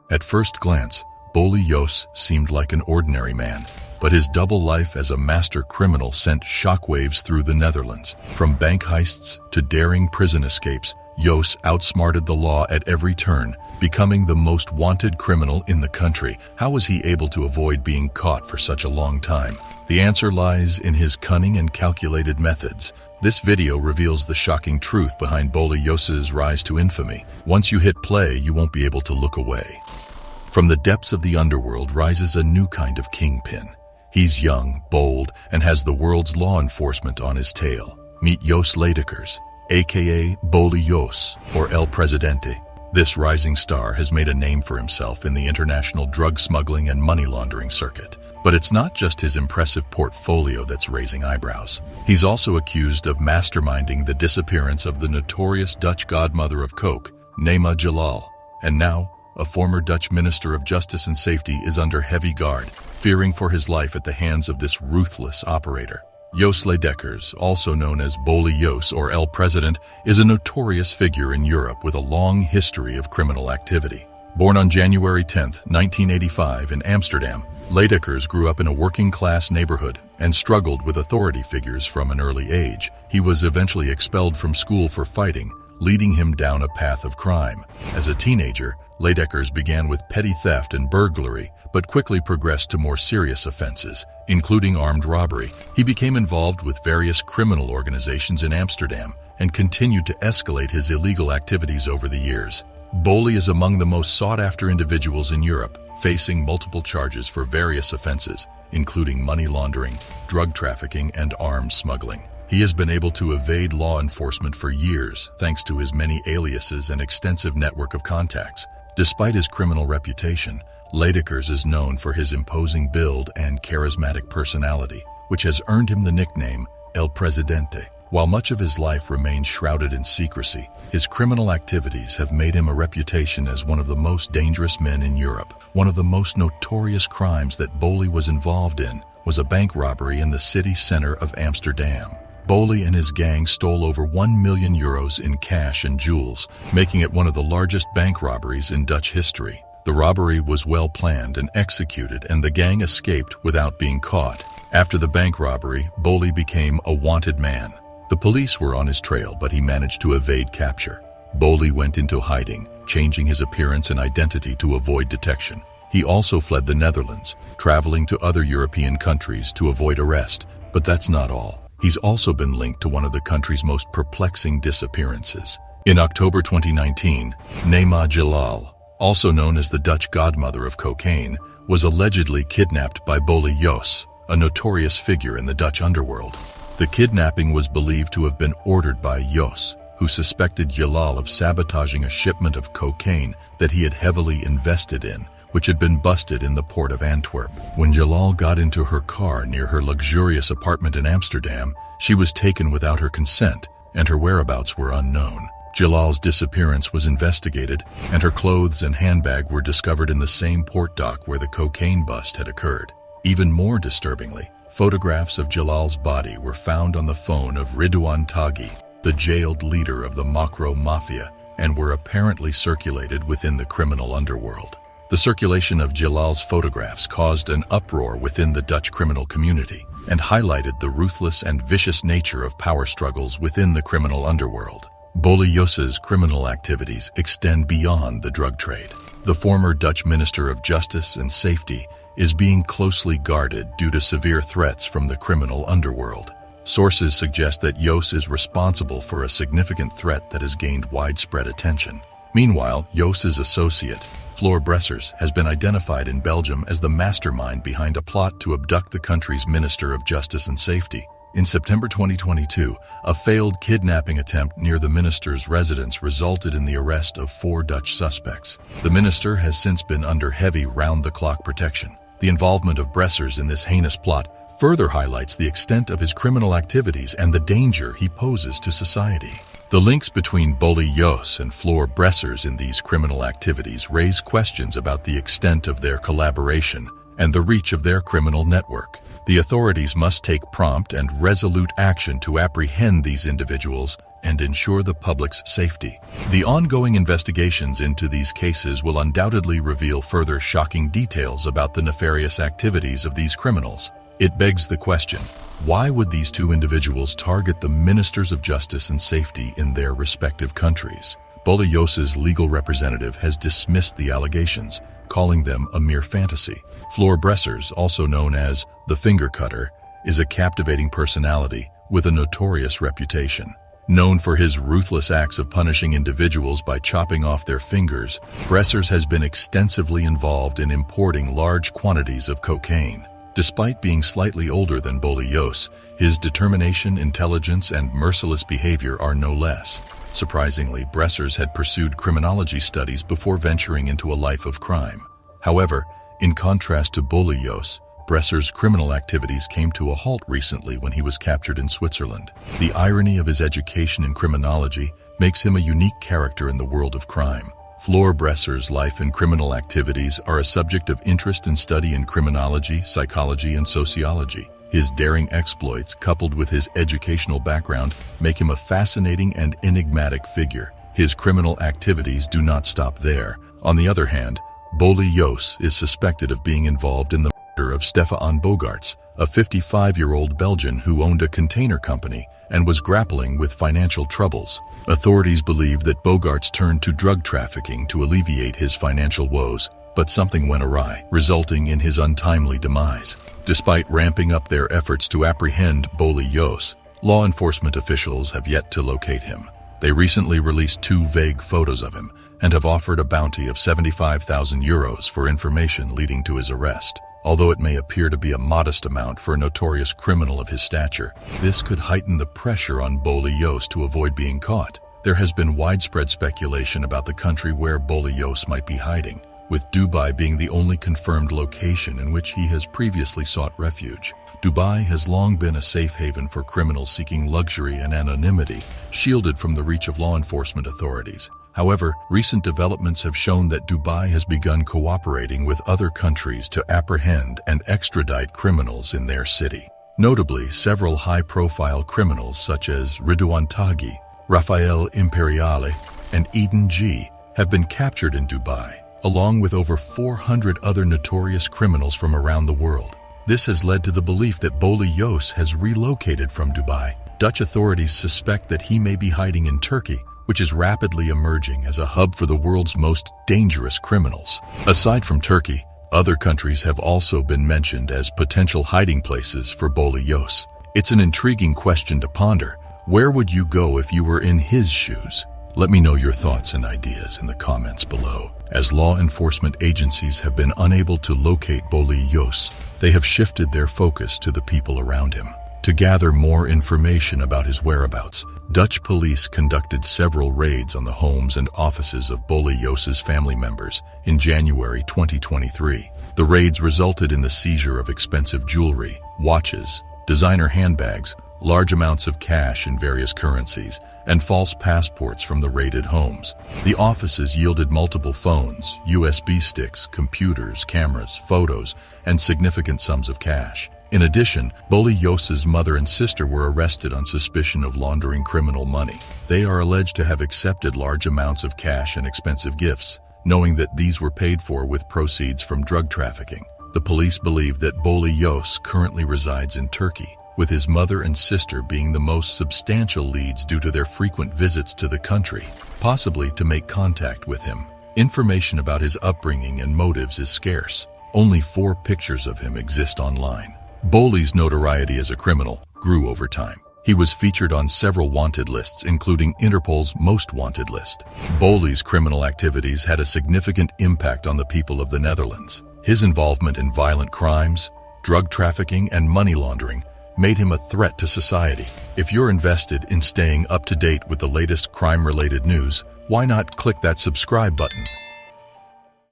At first glance, Bolle Jos seemed like an ordinary man, but his double life as a master criminal sent shockwaves through the Netherlands. From bank heists to daring prison escapes, Jos outsmarted the law at every turn, becoming the most wanted criminal in the country. How was he able to avoid being caught for such a long time? The answer lies in his cunning and calculated methods. This video reveals the shocking truth behind Bolle Jos's rise to infamy. Once you hit play, you won't be able to look away. From the depths of the underworld rises a new kind of kingpin. He's young, bold, and has the world's law enforcement on his tail. Meet Jos Leidekers, aka Bolle Jos, or El Presidente. This rising star has made a name for himself in the international drug smuggling and money laundering circuit. But it's not just his impressive portfolio that's raising eyebrows. He's also accused of masterminding the disappearance of the notorious Dutch godmother of coke, Naima Jillal. And now, a former Dutch Minister of Justice and Safety is under heavy guard, fearing for his life at the hands of this ruthless operator. Jos Leidekers, also known as Bolle Jos or El President, is a notorious figure in Europe with a long history of criminal activity. Born on January 10, 1985 in Amsterdam, Leidekers grew up in a working-class neighborhood and struggled with authority figures from an early age. He was eventually expelled from school for fighting, leading him down a path of crime. As a teenager, Leidekers began with petty theft and burglary, but quickly progressed to more serious offenses, including armed robbery. He became involved with various criminal organizations in Amsterdam and continued to escalate his illegal activities over the years. Bolle is among the most sought-after individuals in Europe, facing multiple charges for various offenses, including money laundering, drug trafficking, and arms smuggling. He has been able to evade law enforcement for years thanks to his many aliases and extensive network of contacts. Despite his criminal reputation, Leidekers is known for his imposing build and charismatic personality, which has earned him the nickname El Presidente. While much of his life remains shrouded in secrecy, his criminal activities have made him a reputation as one of the most dangerous men in Europe. One of the most notorious crimes that Bolle was involved in was a bank robbery in the city center of Amsterdam. Bolle and his gang stole over 1 million euros in cash and jewels, making it one of the largest bank robberies in Dutch history. The robbery was well planned and executed, and the gang escaped without being caught. After the bank robbery, Bolle became a wanted man. The police were on his trail, but he managed to evade capture. Bolle went into hiding, changing his appearance and identity to avoid detection. He also fled the Netherlands, traveling to other European countries to avoid arrest. But that's not all. He's also been linked to one of the country's most perplexing disappearances. In October 2019, Naima Jillal, also known as the Dutch godmother of cocaine, was allegedly kidnapped by Bolle Jos, a notorious figure in the Dutch underworld. The kidnapping was believed to have been ordered by Jos, who suspected Jillal of sabotaging a shipment of cocaine that he had heavily invested in, which had been busted in the port of Antwerp. When Jillal got into her car near her luxurious apartment in Amsterdam, she was taken without her consent, and her whereabouts were unknown. Jillal's disappearance was investigated, and her clothes and handbag were discovered in the same port dock where the cocaine bust had occurred. Even more disturbingly, photographs of Jillal's body were found on the phone of Ridwan Taghi, the jailed leader of the Makro Mafia, and were apparently circulated within the criminal underworld. The circulation of Jillal's photographs caused an uproar within the Dutch criminal community and highlighted the ruthless and vicious nature of power struggles within the criminal underworld. Bolle Jos's criminal activities extend beyond the drug trade. The former Dutch Minister of Justice and Safety is being closely guarded due to severe threats from the criminal underworld. Sources suggest that Jos is responsible for a significant threat that has gained widespread attention. Meanwhile, Jos's associate, Flor Bressers, has been identified in Belgium as the mastermind behind a plot to abduct the country's Minister of Justice and Safety. In September 2022, a failed kidnapping attempt near the minister's residence resulted in the arrest of 4 Dutch suspects. The minister has since been under heavy round-the-clock protection. The involvement of Bressers in this heinous plot further highlights the extent of his criminal activities and the danger he poses to society. The links between Bolle Jos and Flor Bressers in these criminal activities raise questions about the extent of their collaboration and the reach of their criminal network. The authorities must take prompt and resolute action to apprehend these individuals and ensure the public's safety. The ongoing investigations into these cases will undoubtedly reveal further shocking details about the nefarious activities of these criminals. It begs the question, why would these two individuals target the ministers of justice and safety in their respective countries? Bolios' legal representative has dismissed the allegations, calling them a mere fantasy. Flor Bressers, also known as the finger cutter, is a captivating personality with a notorious reputation. Known for his ruthless acts of punishing individuals by chopping off their fingers, Bressers has been extensively involved in importing large quantities of cocaine. Despite being slightly older than Bolios, his determination, intelligence, and merciless behavior are no less. Surprisingly, Bressers had pursued criminology studies before venturing into a life of crime. However, in contrast to Bolios, Bressers' criminal activities came to a halt recently when he was captured in Switzerland. The irony of his education in criminology makes him a unique character in the world of crime. Flor Bressers' life and criminal activities are a subject of interest and study in criminology, psychology, and sociology. His daring exploits, coupled with his educational background, make him a fascinating and enigmatic figure. His criminal activities do not stop there. On the other hand, Bolle Jos is suspected of being involved in the murder of Stefan Bogarts, a 55-year-old Belgian who owned a container company and was grappling with financial troubles. Authorities believe that Bogarts turned to drug trafficking to alleviate his financial woes, but something went awry, resulting in his untimely demise. Despite ramping up their efforts to apprehend Bolle Jos, law enforcement officials have yet to locate him. They recently released 2 vague photos of him and have offered a bounty of 75,000 euros for information leading to his arrest. Although it may appear to be a modest amount for a notorious criminal of his stature, this could heighten the pressure on Bolle Jos to avoid being caught. There has been widespread speculation about the country where Bolle Jos might be hiding, with Dubai being the only confirmed location in which he has previously sought refuge. Dubai has long been a safe haven for criminals seeking luxury and anonymity, shielded from the reach of law enforcement authorities. However, recent developments have shown that Dubai has begun cooperating with other countries to apprehend and extradite criminals in their city. Notably, several high-profile criminals such as Ridwan Taghi, Rafael Imperiale, and Eden G have been captured in Dubai, along with over 400 other notorious criminals from around the world. This has led to the belief that Bolle Jos has relocated from Dubai. Dutch authorities suspect that he may be hiding in Turkey, which is rapidly emerging as a hub for the world's most dangerous criminals. Aside from Turkey, other countries have also been mentioned as potential hiding places for Bolle Jos. It's an intriguing question to ponder. Where would you go if you were in his shoes? Let me know your thoughts and ideas in the comments below. As law enforcement agencies have been unable to locate Bolle Jos, they have shifted their focus to the people around him. To gather more information about his whereabouts, Dutch police conducted several raids on the homes and offices of Bolle Jos's family members in January 2023. The raids resulted in the seizure of expensive jewelry, watches, designer handbags, large amounts of cash in various currencies, and false passports from the raided homes. The offices yielded multiple phones, USB sticks, computers, cameras, photos, and significant sums of cash. In addition, Bolle Jos's mother and sister were arrested on suspicion of laundering criminal money. They are alleged to have accepted large amounts of cash and expensive gifts, knowing that these were paid for with proceeds from drug trafficking. The police believe that Bolle Jos currently resides in Turkey, with his mother and sister being the most substantial leads due to their frequent visits to the country, possibly to make contact with him. Information about his upbringing and motives is scarce. Only 4 pictures of him exist online. Bolle's notoriety as a criminal grew over time. He was featured on several wanted lists, including Interpol's Most Wanted list. Bolle's criminal activities had a significant impact on the people of the Netherlands. His involvement in violent crimes, drug trafficking, and money laundering made him a threat to society. If you're invested in staying up to date with the latest crime-related news, why not click that subscribe button?